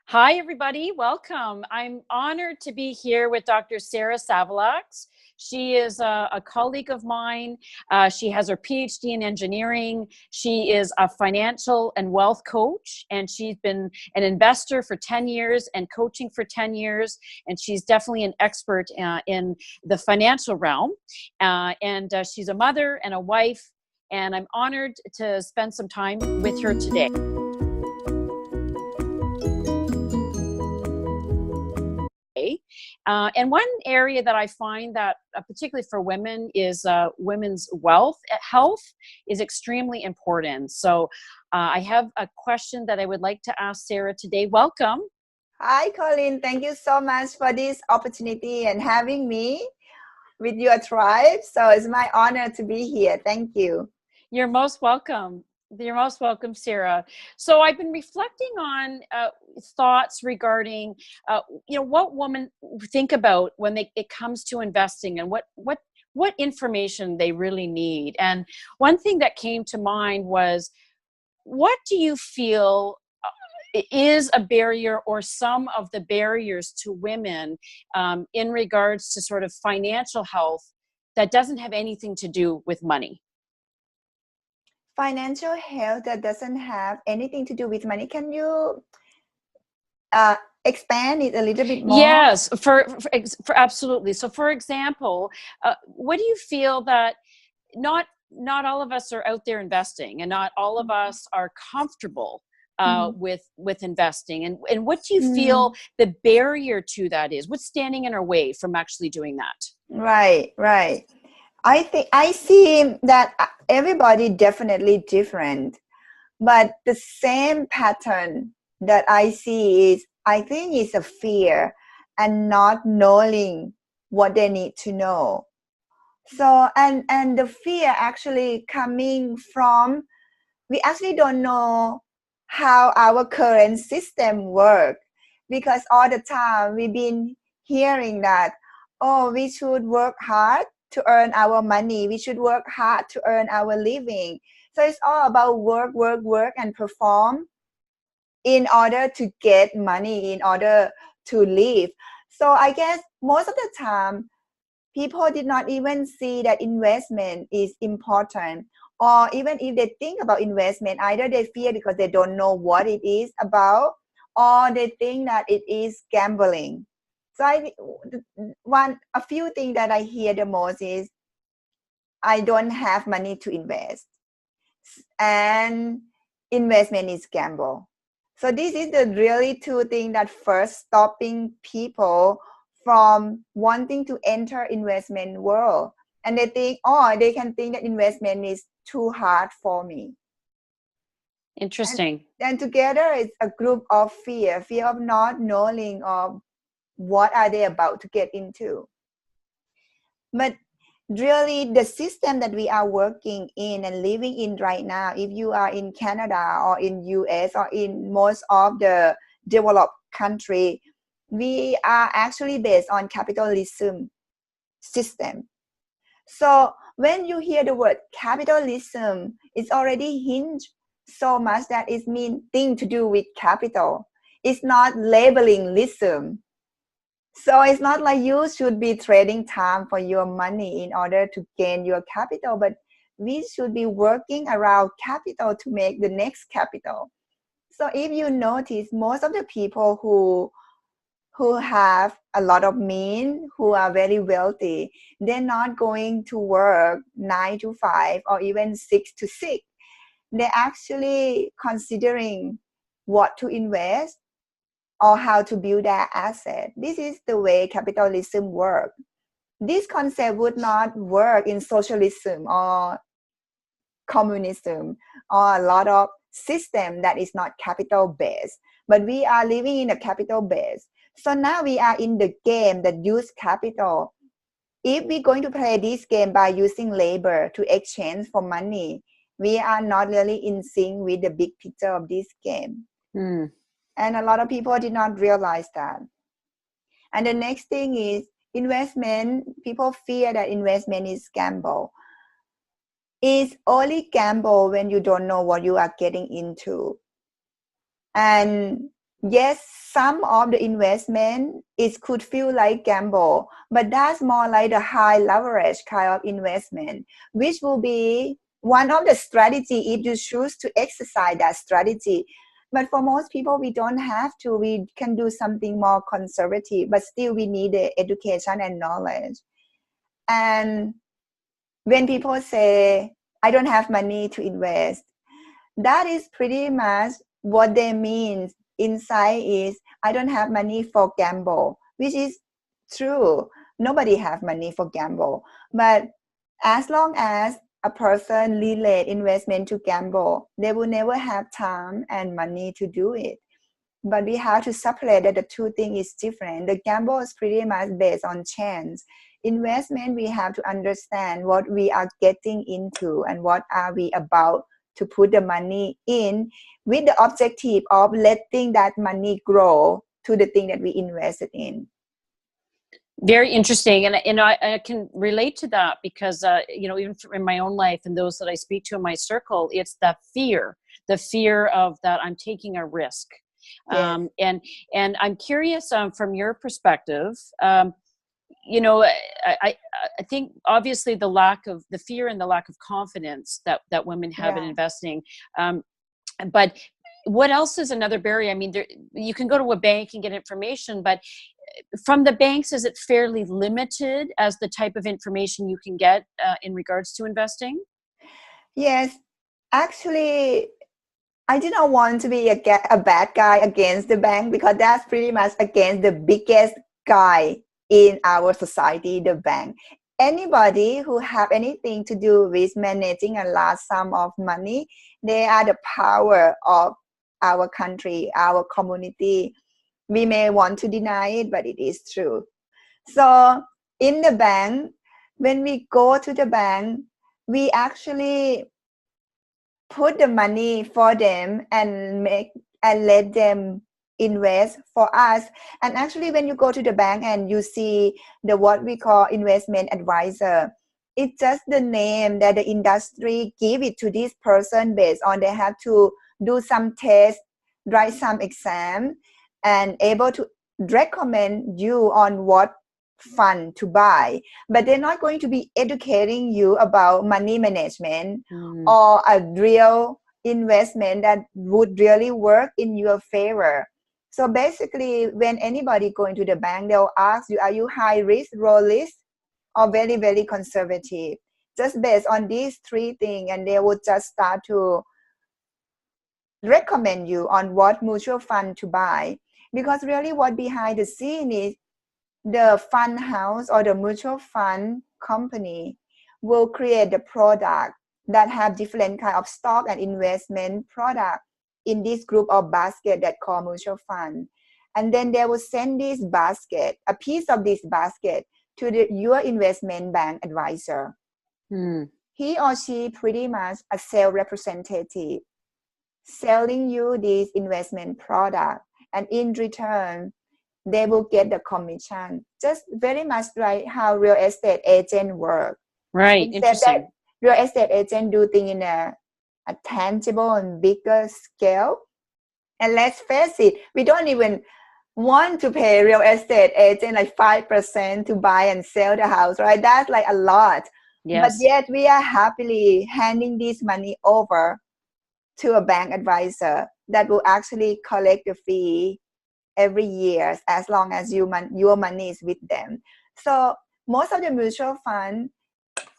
Hi, everybody. Welcome. I'm honored to be here with Dr. Sarah Savalax. She is a colleague of mine. She has her PhD in engineering. She is a financial and wealth coach, and she's been an investor for 10 years and coaching for 10 years. And she's definitely an expert in the financial realm. And she's a mother and a wife, and I'm honored to spend some time with her today. And one area that I find that, particularly for women, is women's health is extremely important. So I have a question that I would like to ask Sarah today. Welcome. Hi, Colin. Thank you so much for this opportunity and having me with your tribe. So it's my honor to be here. Thank you. You're most welcome. You're most welcome, Sarah. So I've been reflecting on thoughts regarding, what women think about when it comes to investing and what information they really need. And one thing that came to mind was, what do you feel is a barrier or some of the barriers to women in regards to sort of financial health that doesn't have anything to do with money? Financial health that doesn't have anything to do with money. Can you expand it a little bit more? Yes, for absolutely. So, for example, what do you feel that not all of us are out there investing, and not all of us are comfortable with investing, and what do you feel the barrier to that is? What's standing in our way from actually doing that? Right. I think I see that everybody definitely different, but the same pattern that I see is, I think it's a fear and not knowing what they need to know. So and the fear actually coming from, we actually don't know how our current system work, because all the time we've been hearing that, oh, we should work hard to earn our money, we should work hard to earn our living. So it's all about work and perform in order to get money, in order to live. So I guess most of the time people did not even see that investment is important, or even if they think about investment, either they fear because they don't know what it is about, or they think that it is gambling. So a few things that I hear the most is, I don't have money to invest, and investment is gamble. So this is the really two things that first stopping people from wanting to enter investment world. And they think, oh, they can think that investment is too hard for me. Interesting. And together it's a group of fear of not knowing of what are they about to get into. But really the system that we are working in and living in right now, if you are in Canada or in US or in most of the developed country, we are actually based on capitalism system. So when you hear the word capitalism, it's already hinged so much that it means thing to do with capital. It's not labeling lism. So it's not like you should be trading time for your money in order to gain your capital, but we should be working around capital to make the next capital. So if you notice, most of the people who have a lot of means, who are very wealthy, they're not going to work 9 to 5 or even 6 to 6. They're actually considering what to invest or how to build their asset. This is the way capitalism works. This concept would not work in socialism or communism or a lot of system that is not capital based. But we are living in a capital base. So now we are in the game that use capital. If we're going to play this game by using labor to exchange for money, we are not really in sync with the big picture of this game. And a lot of people did not realize that. And the next thing is investment. People fear that investment is gamble. It's only gamble when you don't know what you are getting into. And yes, some of the investment, it could feel like gamble, but that's more like the high leverage kind of investment, which will be one of the strategy if you choose to exercise that strategy. But for most people, we don't have to. We can do something more conservative, but still we need the education and knowledge. And when people say, I don't have money to invest, that is pretty much what they mean inside is, I don't have money for gamble, which is true. Nobody have money for gamble. But as long as a person relate investment to gamble, they will never have time and money to do it. But we have to separate that the two things is different. The gamble is pretty much based on chance. Investment, we have to understand what we are getting into and what are we about to put the money in, with the objective of letting that money grow to the thing that we invested in. Very interesting, and I can relate to that because even in my own life and those that I speak to in my circle, it's the fear of that I'm taking a risk. Yes. And I'm curious from your perspective. I think obviously the fear and the lack of confidence that women have in investing, but what else is another barrier? I mean, you can go to a bank and get information, but from the banks, is it fairly limited as the type of information you can get in regards to investing? Yes, actually, I do not want to be a bad guy against the bank, because that's pretty much against the biggest guy in our society, the bank. Anybody who have anything to do with managing a large sum of money, they are the power of our country, our community. We may want to deny it, but it is true. So in the bank, when we go to the bank, we actually put the money for them and let them invest for us. And actually, when you go to the bank and you see the what we call investment advisor, it's just the name that the industry give it to this person based on they have to do some tests, write some exam, and able to recommend you on what fund to buy. But they're not going to be educating you about money management or a real investment that would really work in your favor. So basically, when anybody going to the bank, they'll ask you, are you high risk, low risk, or very, very conservative? Just based on these three things, and they would just start to recommend you on what mutual fund to buy. Because really what behind the scene is the fund house or the mutual fund company will create the product that have different kind of stock and investment product in this group of basket that call mutual fund. And then they will send this basket, a piece of this basket, to your investment bank advisor. He or she pretty much a sales representative selling you this investment product, and in return they will get the commission, just very much like how real estate agent work. Right. Interesting. That real estate agent do things in a tangible and bigger scale. And let's face it, we don't even want to pay real estate agent like 5% to buy and sell the house, right? That's like a lot. Yes. But yet we are happily handing this money over to a bank advisor that will actually collect the fee every year as long as your money is with them. So most of the mutual funds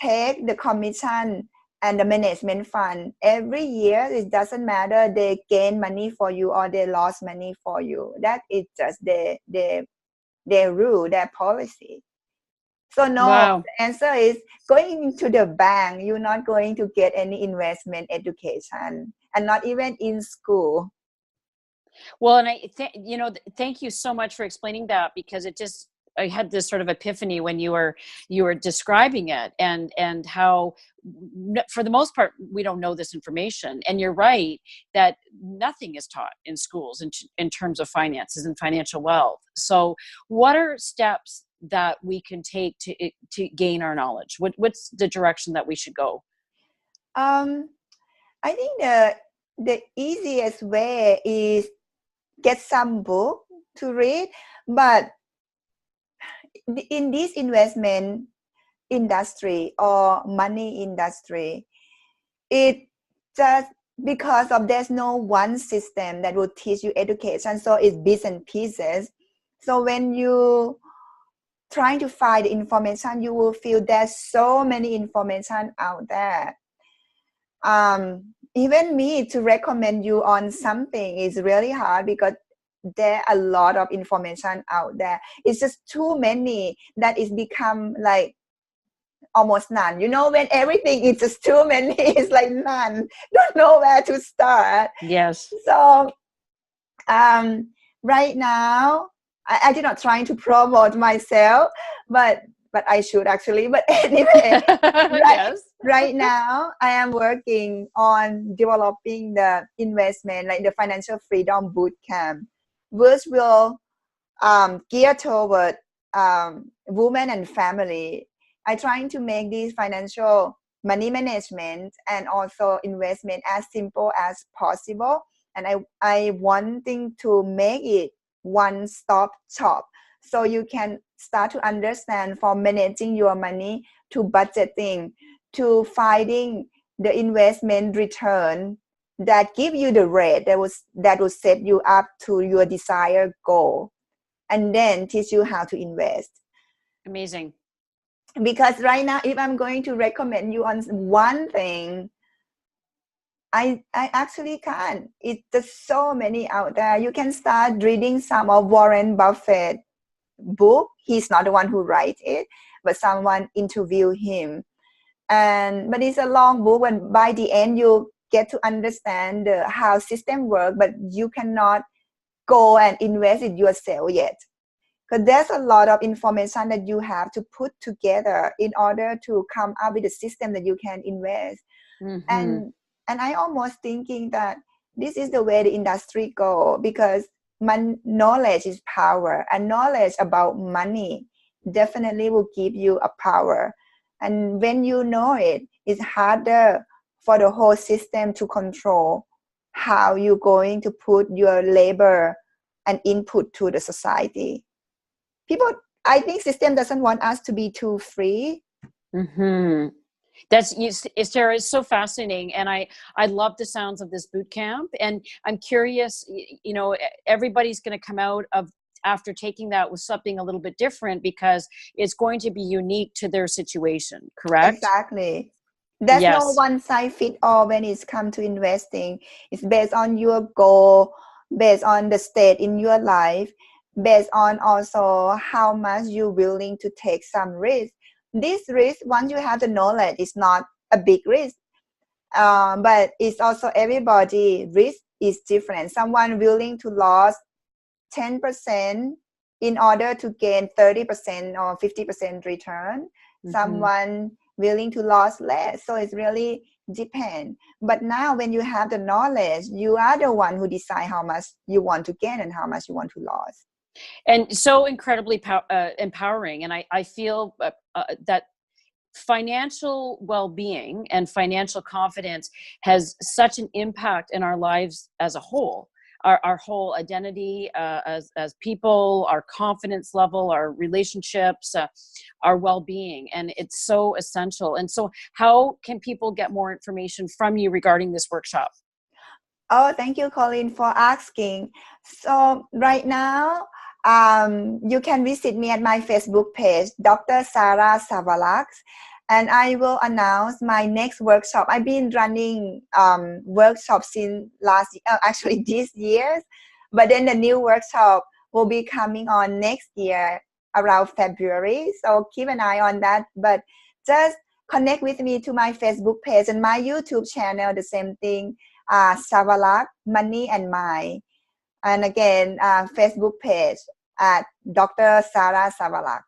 take the commission and the management fund every year. It doesn't matter they gain money for you or they lost money for you. That is just their rule, their policy. So no, wow. The answer is going into the bank, you're not going to get any investment education, and not even in school. Well, and thank you so much for explaining that, because I had this sort of epiphany when you were describing it, and how for the most part we don't know this information. And you're right that nothing is taught in schools in terms of finances and financial wealth. So what are steps that we can take to gain our knowledge? What's the direction that we should go? I think the easiest way is get some book to read. But in this investment industry or money industry, it just because of there's no one system that will teach you education, so it's bits and pieces. So when you trying to find the information, you will feel there's so many information out there. Even me to recommend you on something is really hard because there are a lot of information out there. It's just too many that it's become like almost none. You know, when everything is just too many, it's like none. Don't know where to start. Yes. So right now, I did not trying to promote myself, but I should actually. But anyway, Yes. right now I am working on developing the investment, like the financial freedom boot camp, which will gear toward women and family. I'm trying to make this financial money management and also investment as simple as possible. And I wanting to make it one-stop shop. So you can start to understand from managing your money to budgeting to finding the investment return that give you the rate that will set you up to your desired goal, and then teach you how to invest. Amazing. Because right now, if I'm going to recommend you on one thing, I actually can't. It's just so many out there. You can start reading some of Warren Buffett book. He's not the one who writes it, but someone interviewed him. But it's a long book, and by the end you get to understand how system work, but you cannot go and invest it yourself yet. Because there's a lot of information that you have to put together in order to come up with a system that you can invest. Mm-hmm. And I almost thinking that this is the way the industry go, because knowledge is power, and knowledge about money definitely will give you a power. And when you know it, it's harder for the whole system to control how you're going to put your labor and input to the society. People, I think system doesn't want us to be too free. Mm-hmm. Sarah, it's so fascinating, and I love the sounds of this boot camp, and I'm curious, you know, everybody's going to come out of after taking that with something a little bit different, because it's going to be unique to their situation, correct? Exactly. There's no Yes. one size fit all when it's come to investing. It's based on your goal, based on the state in your life, based on also how much you're willing to take some risk. This risk, once you have the knowledge, is not a big risk, but it's also everybody risk is different. Someone willing to lose 10% in order to gain 30% or 50% return. Mm-hmm. Someone willing to lose less. So it's really depend. But now when you have the knowledge, you are the one who decide how much you want to gain and how much you want to lose. And so incredibly empowering. And I feel that financial well-being and financial confidence has such an impact in our lives as a whole. Our whole identity as people, our confidence level, our relationships, our well-being, and it's so essential. And so how can people get more information from you regarding this workshop? Oh, thank you, Colleen, for asking. So right now, you can visit me at my Facebook page, Dr. Sarah Savalak, and I will announce my next workshop. I've been running workshops since actually this year, but then the new workshop will be coming on next year around February. So keep an eye on that. But just connect with me to my Facebook page and my YouTube channel, the same thing, Savalak, Money and Mind. And again, Facebook page at Dr. Sarah Savalak.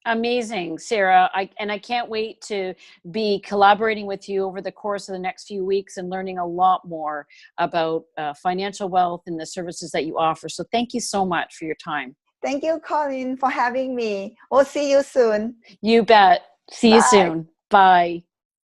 Amazing, Sarah. I can't wait to be collaborating with you over the course of the next few weeks and learning a lot more about financial wealth and the services that you offer. So thank you so much for your time. Thank you, Colleen, for having me. We'll see you soon. You bet. See Bye. you soon. Bye.